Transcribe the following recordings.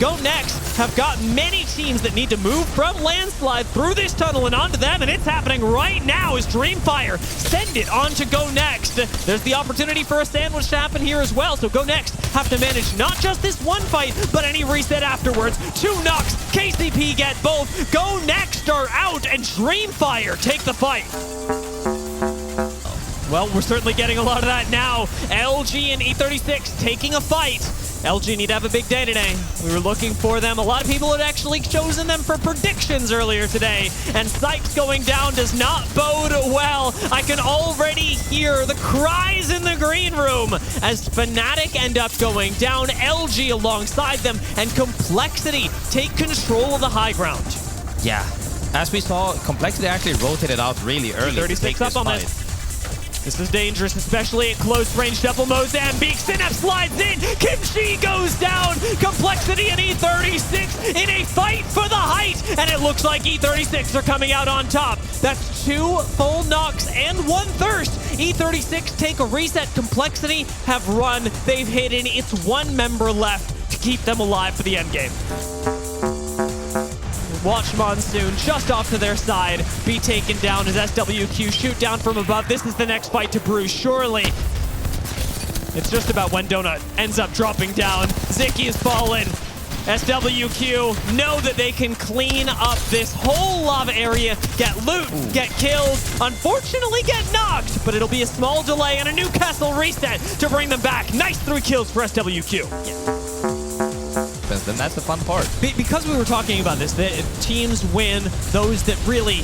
Go Next have got many teams that need to move from Landslide through this tunnel and onto them, and it's happening right now as DreamFire send it on to Go Next. There's the opportunity for a sandwich to happen here as well, so Go Next have to manage not just this one fight, but any reset afterwards. 2 knocks, KCP get both, Go Next are out, and DreamFire take the fight. Well, we're certainly getting a lot of that now. LG and E36 taking a fight. LG need to have a big day today. We were looking for them. A lot of people had actually chosen them for predictions earlier today. And Sikezz going down does not bode well. I can already hear the cries in the green room as FNATIC end up going down. LG alongside them, and Complexity take control of the high ground. Yeah, as we saw, Complexity actually rotated out really early. 36 up on this. This is dangerous, especially at close range. Double Mozambique. Cinap slides in. Kimchi goes down. Complexity and E36 in a fight for the height. And it looks like E36 are coming out on top. That's 2 full knocks and 1 thirst. E36 take a reset. Complexity have run. They've hidden. It's 1 member left to keep them alive for the end game. Watch Monsoon just off to their side be taken down as SWQ shoot down from above. This is the next fight to brew, surely. It's just about when Donut ends up dropping down. Ziki is fallen. SWQ know that they can clean up this whole lava area, get loot, get kills, unfortunately get knocked, but it'll be a small delay and a Newcastle reset to bring them back. Nice 3 kills for SWQ. Yeah. Then that's the fun part. Because we were talking about this, the teams win those that really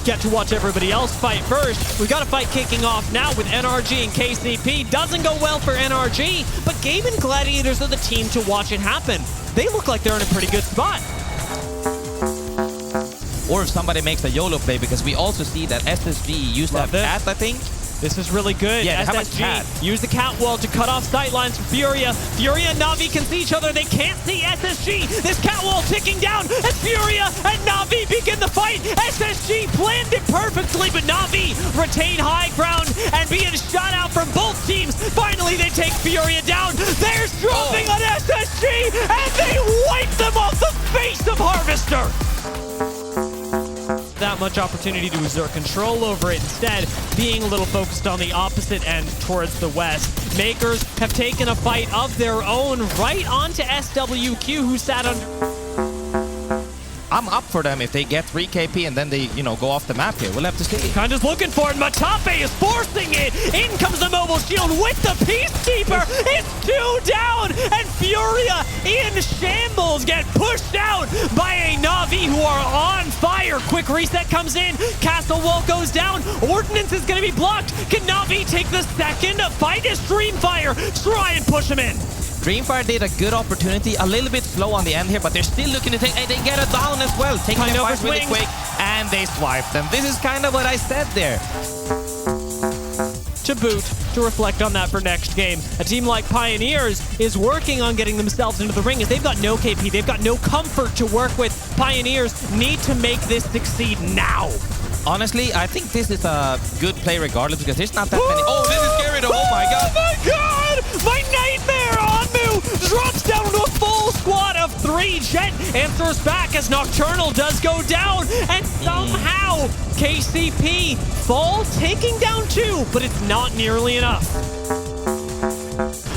get to watch everybody else fight first. We've got a fight kicking off now with NRG and KCP. Doesn't go well for NRG, but Game and Gladiators are the team to watch it happen. They look like they're in a pretty good spot. Or if somebody makes a YOLO play, because we also see that SSG used that cat, I think. This is really good. Yeah, SSG use the catwall to cut off sightlines from Furia. Furia and Na'Vi can see each other. They can't see SSG. This catwall ticking down as Furia and Na'Vi begin the fight. SSG planned it perfectly, but Na'Vi retain high ground and being shot out from both teams. Finally, they take Furia down. They're dropping on SSG, and they wipe them off the face of Harvester. That much opportunity to exert control over it, instead being a little focused on the opposite end towards the west. Makers have taken a fight of their own right onto SWQ, who sat under... I'm up for them if they get 3 KP and then they, go off the map here. We'll have to see. Kinda's looking for it. Matape is forcing it. In comes the mobile shield with the Peacekeeper. It's 2 down, and Furia in shambles get pushed out by a Na'Vi who are on fire. Quick reset comes in. Castle wall goes down. Ordnance is going to be blocked. Can Na'Vi take the second fight as DreamFire try and push him in? DreamFire did a good opportunity, a little bit slow on the end here, but they're still looking to take, and they get it down as well, taking the fight really quick, and they swipe them. This is kind of what I said there. To boot, to reflect on that for next game, a team like Pioneers is working on getting themselves into the ring as they've got no KP, they've got no comfort to work with. Pioneers need to make this succeed now. Honestly, I think this is a good play regardless, because there's not that many. Oh, this is scary though. Oh my god. Oh my god! My nightmare! Onmu drops down to a full squad of 3. Jet answers back as Nocturnal does go down, and somehow KCP fall, taking down 2, but it's not nearly enough.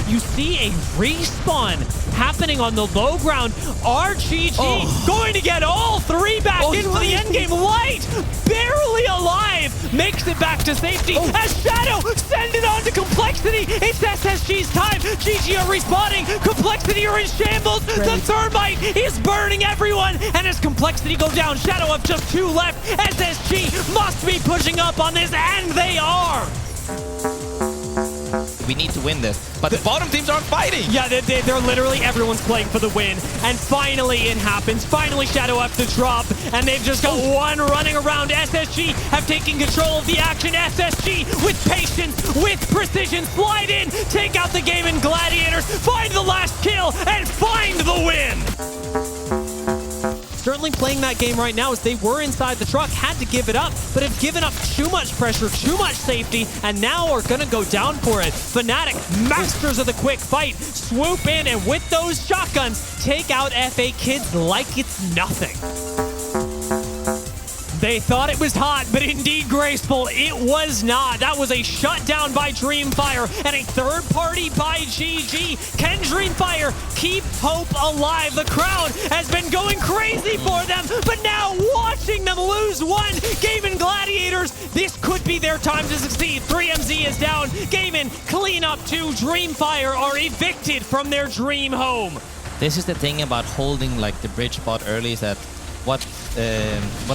You see a respawn happening on the low ground. RGG going to get all 3 back into the endgame. Light, barely alive, makes it back to safety as Shadow send it on to Complexity. It's SSG's time. GG are respawning. Complexity are in shambles. The Thermite is burning everyone. And as Complexity go down, Shadow have just 2 left. SSG must be pushing up on this, and they are. We need to win this. But the bottom teams aren't fighting. Yeah, they're literally, everyone's playing for the win. And finally it happens. Finally Shadow have to drop. And they've just got 1 running around. SSG have taken control of the action. SSG with patience, with precision, slide in, take out the game in Gladiators, find the last kill, and find the win. Certainly certainly playing that game right now as they were inside the truck, had to give it up, but have given up too much pressure, too much safety, and now are going to go down for it. FNATIC, masters of the quick fight, swoop in and with those shotguns, take out FA Kids like it's nothing. They thought it was hot, but indeed graceful, it was not. That was a shutdown by DreamFire and a third party by GG. Can DreamFire keep hope alive? The crowd has been going crazy for them, but now watching them lose one. Gaming Gladiators, this could be their time to succeed. 3MZ is down. Gaming clean up too. DreamFire are evicted from their dream home. This is the thing about holding like the bridge spot early is that what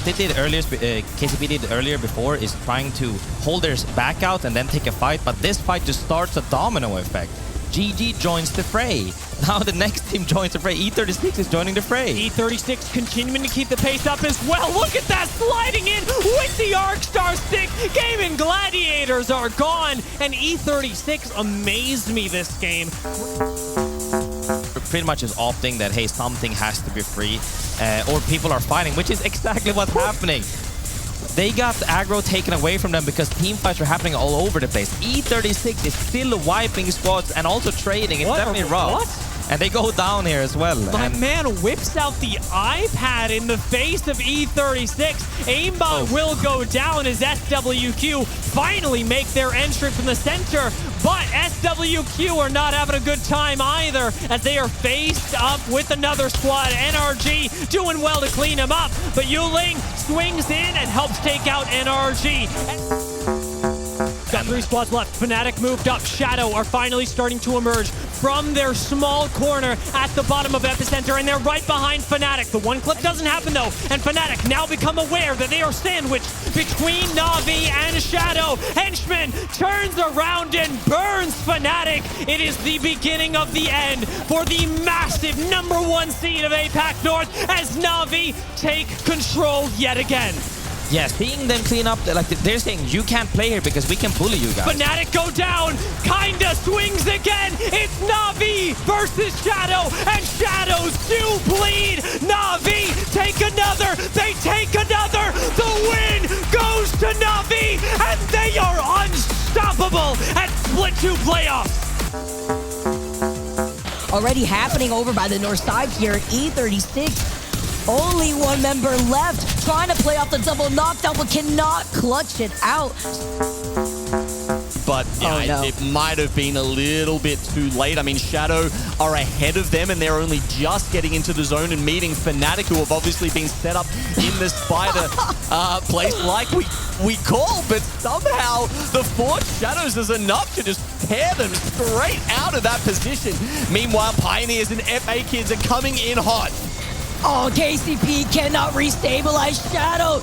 they did earlier, KCP did earlier before is trying to hold their back out and then take a fight, but this fight just starts a domino effect. GG joins the fray. Now the next team joins the fray. E36 is joining the fray. E36 continuing to keep the pace up as well. Look at that, sliding in with the Arcstar stick. Gaming Gladiators are gone, and E36 amazed me this game. Pretty much is opting that, hey, something has to be free, or people are fighting, which is exactly what's happening. They got the aggro taken away from them because team fights are happening all over the place. E36 is still wiping squads and also trading. It's definitely rough. What? And they go down here as well. But man whips out the iPad in the face of E36. Aimbot will go down as SWQ finally make their entry from the center. But SWQ are not having a good time either as they are faced up with another squad. NRG doing well to clean him up. But Yuling swings in and helps take out NRG. Got 3 squads left. FNATIC moved up. Shadow are finally starting to emerge from their small corner at the bottom of Epicenter, and they're right behind FNATIC. The one clip doesn't happen though, and FNATIC now become aware that they are sandwiched between Na'Vi and Shadow. Henchman turns around and burns FNATIC. It is the beginning of the end for the massive #1 seed of Apac North as Na'Vi take control yet again. Yeah, seeing them clean up, like they're saying, you can't play here because we can bully you guys. FNATIC go down, kinda swings again. It's Na'Vi versus Shadow, and Shadows do bleed. Na'Vi take another, they take another. The win goes to Na'Vi, and they are unstoppable at Split2 Playoffs. Already happening over by the north side here at E36. Only one member left, trying to play off the double knockdown, but cannot clutch it out. But yeah, it might have been a little bit too late. I mean, Shadow are ahead of them, and they're only just getting into the zone and meeting FNATIC, who have obviously been set up in the spider place like we call, but somehow the Forged Shadows is enough to just tear them straight out of that position. Meanwhile, Pioneers and FA Kids are coming in hot. Oh, KCP cannot restabilize Shadow.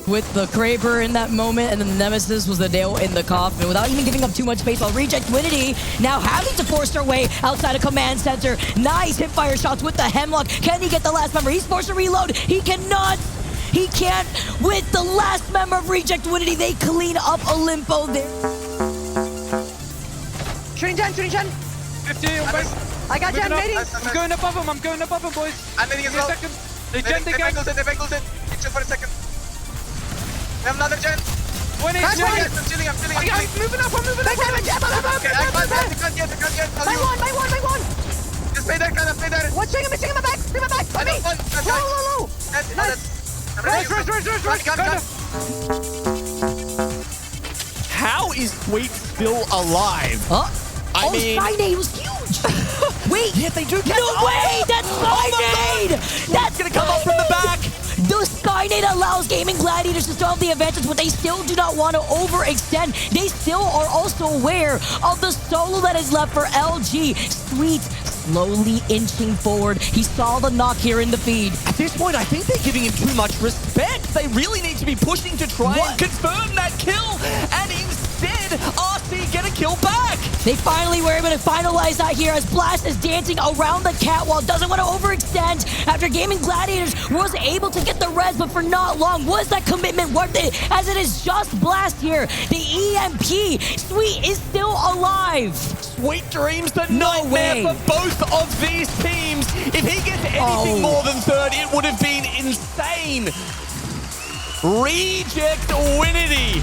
With the Kraber in that moment, and then the Nemesis was the nail in the coffin without even giving up too much space. While Reject Winity now having to force their way outside of command center. Nice hipfire shots with the Hemlock. Can he get the last member? He's forced to reload. He cannot. He can't. With the last member of Reject Winity, they clean up Olimpo there. Shooting Jen. 50 on base. I got Jen nading. I'm going above him, boys. I'm nading as well. They bangles it. Kitchen for a second. We have another Jen. 20. I'm chilling. I'm moving up. Okay, I can't get. My one. Just stay there, stay there. What's string him my back? String my back. I know one. Low. How is Sweet still alive? I mean, Skynet was huge. Wait. Yeah, they do get No way. That's Skynet. That's going to come up from the back. The Skynet allows Gaming Gladiators to still have the advantage, but they still do not want to overextend. They still are also aware of the solo that is left for LG. Sweet slowly inching forward. He saw the knock here in the feed. At this point, I think they're giving him too much respect. They really need to be pushing to try and confirm that kill. And instead, RC get a kill back. They finally were able to finalize that here as Blast is dancing around the catwalk. Doesn't want to overextend after Gaming Gladiators was able to get the res, but for not long. Was that commitment worth it? As it is just Blast here. The EMP. Sweet is still alive. Sweet dreams the nightmare for both of these teams. If he gets anything more than third, it would have been insane. Reject Winity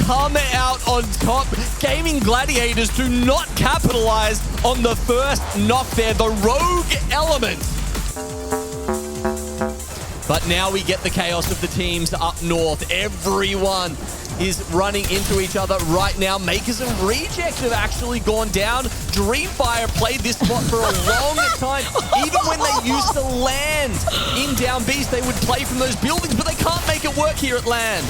come out on top. Gaming Gladiators do not capitalize on the first knock there, the rogue element. But now we get the chaos of the teams up north. Everyone is running into each other right now. Makers and Reject have actually gone down. DreamFire played this spot for a long time. Even when they used to land in down beast, they would play from those buildings, but they can't make it work here at land.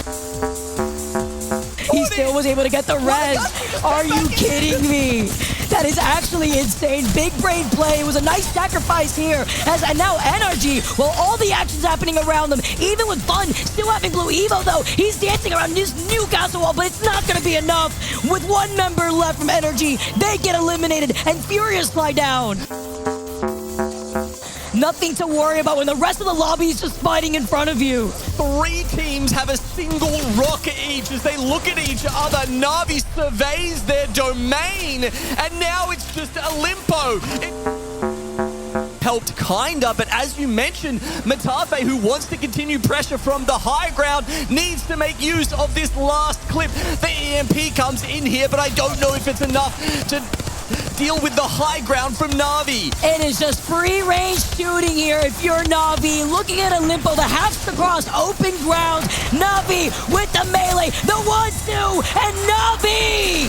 He still was able to get the res. Are you kidding me? That is actually insane. Big brain play. It was a nice sacrifice here. And now Energy, well, all the action's happening around them. Even with Fun still having Blue Evo, though, he's dancing around this Newcastle wall, but it's not going to be enough. With one member left from Energy, they get eliminated, and Furious fly down. Nothing to worry about when the rest of the lobby is just fighting in front of you. 3 teams have a single rocket each as they look at each other. Na'Vi surveys their domain, and now it's just a limpo. It helped kinda, but as you mentioned, Matafe, who wants to continue pressure from the high ground, needs to make use of this last clip. The EMP comes in here, but I don't know if it's enough to deal with the high ground from Na'Vi. It is just free-range shooting here if you're Na'Vi. Looking at a limpo that has to cross open ground. Na'Vi with the melee, the 1-2, and Na'Vi!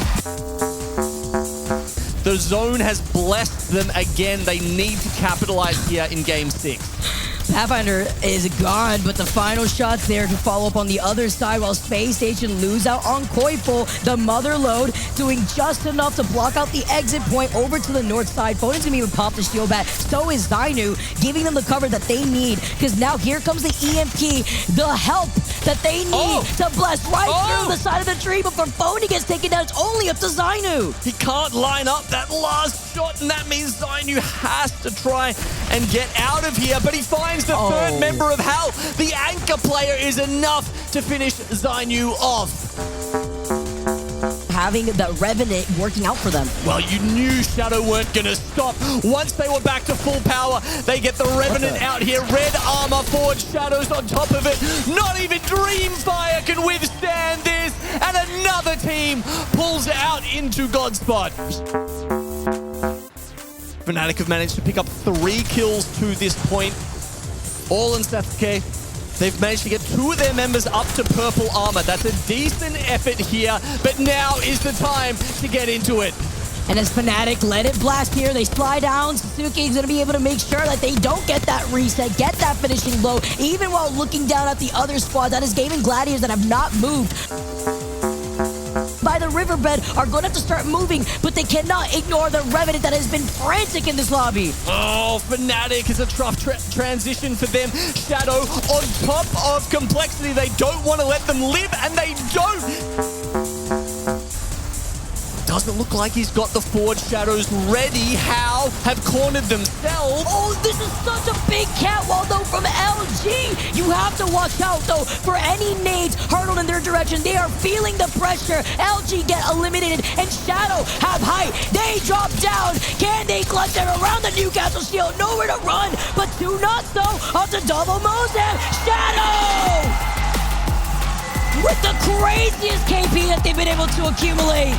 The zone has blessed them again. They need to capitalize here in Game 6. Pathfinder is gone, but the final shot's there to follow up on the other side while Space Station lose out on Koiful. The mother load doing just enough to block out the exit point over to the north side. Fonen's gonna even pop the shield back. So is Zainu, giving them the cover that they need. Because now here comes the EMP, the help that they need to blast right through the side of the tree. But for Phony gets taken down, it's only up to Zainu. He can't line up that last shot, and that means Zainu has to try and get out of here. But he finds the third member of Hell. The anchor player is enough to finish Zainu off. Having the Revenant working out for them. Well, you knew Shadow weren't going to stop. Once they were back to full power, they get the Revenant out here. Red armor, Forged Shadows on top of it. Not even DreamFire can withstand this. And another team pulls out into Godspot. FNATIC have managed to pick up 3 kills to this point. All in satuki. They've managed to get 2 of their members up to purple armor. That's a decent effort here, but now is the time to get into it. And as FNATIC let it blast here, they slide down. Sasuke is going to be able to make sure that they don't get that reset, get that finishing blow, even while looking down at the other squad. That is Gaming Gladiators that have not moved by the riverbed are going to have to start moving, but they cannot ignore the Revenant that has been frantic in this lobby. Oh, FNATIC is a tough transition for them. Shadow on top of complexity. They don't want to let them live, and they don't. Doesn't look like he's got the Forged Shadows ready. How have cornered themselves. Oh, this is such a big catwall, though, from LG. You have to watch out, though, for any nades hurtled in their direction. They are feeling the pressure. LG get eliminated, and Shadow have height. They drop down. Can they clutch it around the Newcastle shield? Nowhere to run, but 2 not so. Onto double Mozam. Shadow! With the craziest KP that they've been able to accumulate.